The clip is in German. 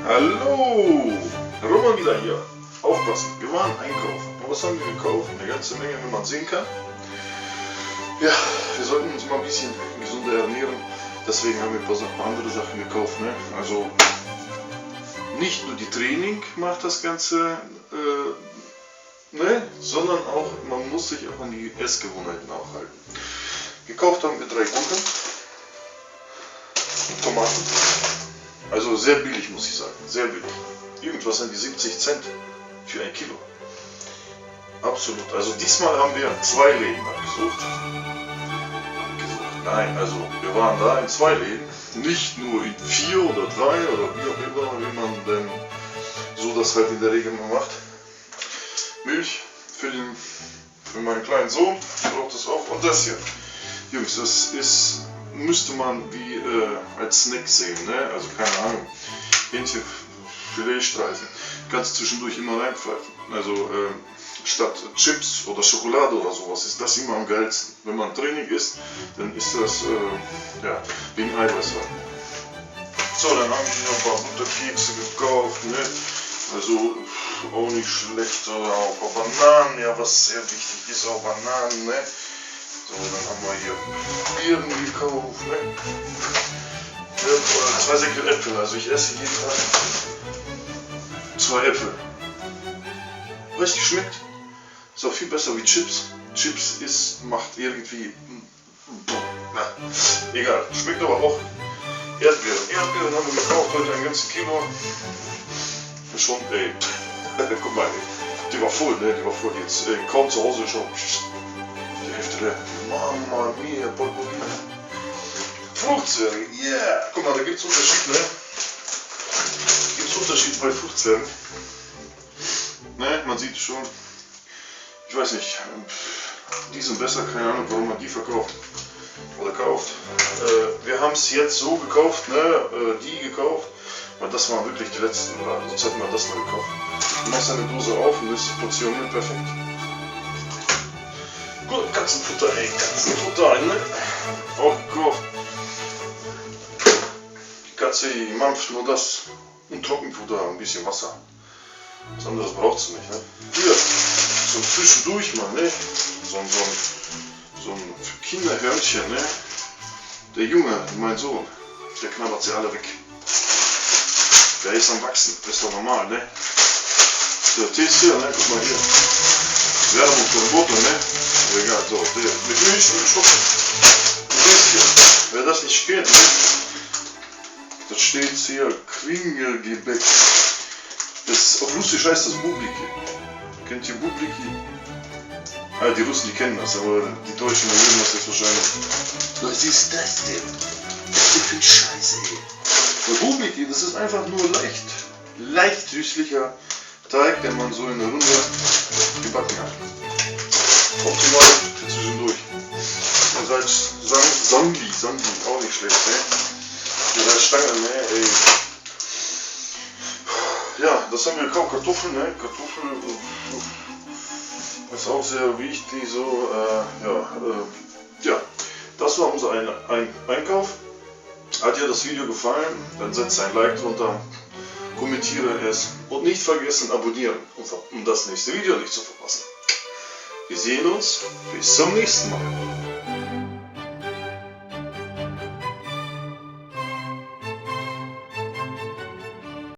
Hallo! Roman wieder hier. Aufpassen, wir waren einkaufen. Und was haben wir gekauft? Eine ganze Menge, wie man sehen kann. Ja, wir sollten uns mal ein bisschen gesunder ernähren. Deswegen haben wir ein paar andere Sachen gekauft. Ne? Also nicht nur die Training macht das Ganze, ne? Sondern auch, man muss sich auch an die Essgewohnheiten auch halten. Gekauft haben wir 3 Gurken, Tomaten. Also sehr billig, muss ich sagen, sehr billig. Irgendwas an die 70 Cent für 1 Kilo. Absolut. Also diesmal haben wir 2 Läden abgesucht. Nein, also wir waren da in 2 Läden. Nicht nur in 4 oder 3 oder wie auch immer, wie man denn so das halt in der Regel mal macht. Milch für meinen kleinen Sohn, braucht das auch. Und das hier. Jungs, das ist, müsste man wie als Snack sehen, ne? Also keine Ahnung. Hähnchenfiletstreifen. Kannst zwischendurch immer reinpfeifen. Also statt Chips oder Schokolade oder sowas ist das immer am geilsten. Wenn man Training isst, dann ist das ja, wegen Eiweiß. So, dann haben wir noch ein paar Butterkekse gekauft, ne? Also auch nicht schlecht, oder auch ein paar Bananen, ja, was sehr wichtig ist, auch Bananen, ne? So, dann haben wir hier Birnen gekauft, ne? Ja, 2 Säcke Äpfel, also ich esse jeden Tag 2 Äpfel. Richtig schmeckt. Ist auch viel besser wie Chips. Chips macht irgendwie, na, egal, schmeckt aber auch. Erdbeeren. Erdbeeren haben wir gekauft, heute ein ganzes Kilo. Schon, ey, guck mal, die war voll, ne, die war voll jetzt, kaum zu Hause schon, die Hälfte leer. Mama mia, Portfolio. Fruchtzwerge, yeah! Guck mal, da gibt's Unterschied, ne? Gibt's Unterschied bei Fruchtzwergen. Ne, man sieht schon, ich weiß nicht, die sind besser, keine Ahnung, warum man die verkauft oder kauft. Wir haben es jetzt so gekauft, ne, die gekauft, weil das waren wirklich die letzten, oder sonst hätten wir das mal gekauft. Du machst eine Dose auf und ist portioniert perfekt. Gut, Katzenfutter, ey, Katzenfutter, ne? Auch gekauft. Die Katze mampft nur das und Trockenfutter, ein bisschen Wasser. Was anderes braucht sie nicht, ne? Hier, so ein zwischendurch mal, ne? So ein Kinderhörnchen, ne? Der Junge, mein Sohn, der knabbert sie alle weg. Der ist am Wachsen, das ist doch normal, ne? Der Tee ist hier, ne? Guck mal hier. Werbung für den Butter, ne? Aber egal, so, der mit Milch und Schokolade. Das hier, wer das nicht kennt, ne? Das steht hier Kringelgebäck. Das, auf Russisch heißt das Bubliki. Kennt ihr Bubliki? Ah, die Russen, die kennen das, aber die Deutschen mögen das jetzt wahrscheinlich. Was ist das denn? Was ist denn für ein Scheiße, ey? Und Bubliki, das ist einfach nur leicht süßlicher Teig, den man so in der Runde gebacken hat. Optimal für zwischendurch. Und halt Sandi, auch nicht schlecht, ey. Oder Stangen, ne, ey. Ja, das haben wir gekauft, Kartoffeln, ne? Kartoffeln ist auch sehr wichtig, so, ja, das war unser Einkauf. Hat dir das Video gefallen, dann setzt ein Like drunter, kommentiere es und nicht vergessen abonnieren, um das nächste Video nicht zu verpassen. Wir sehen uns, bis zum nächsten Mal.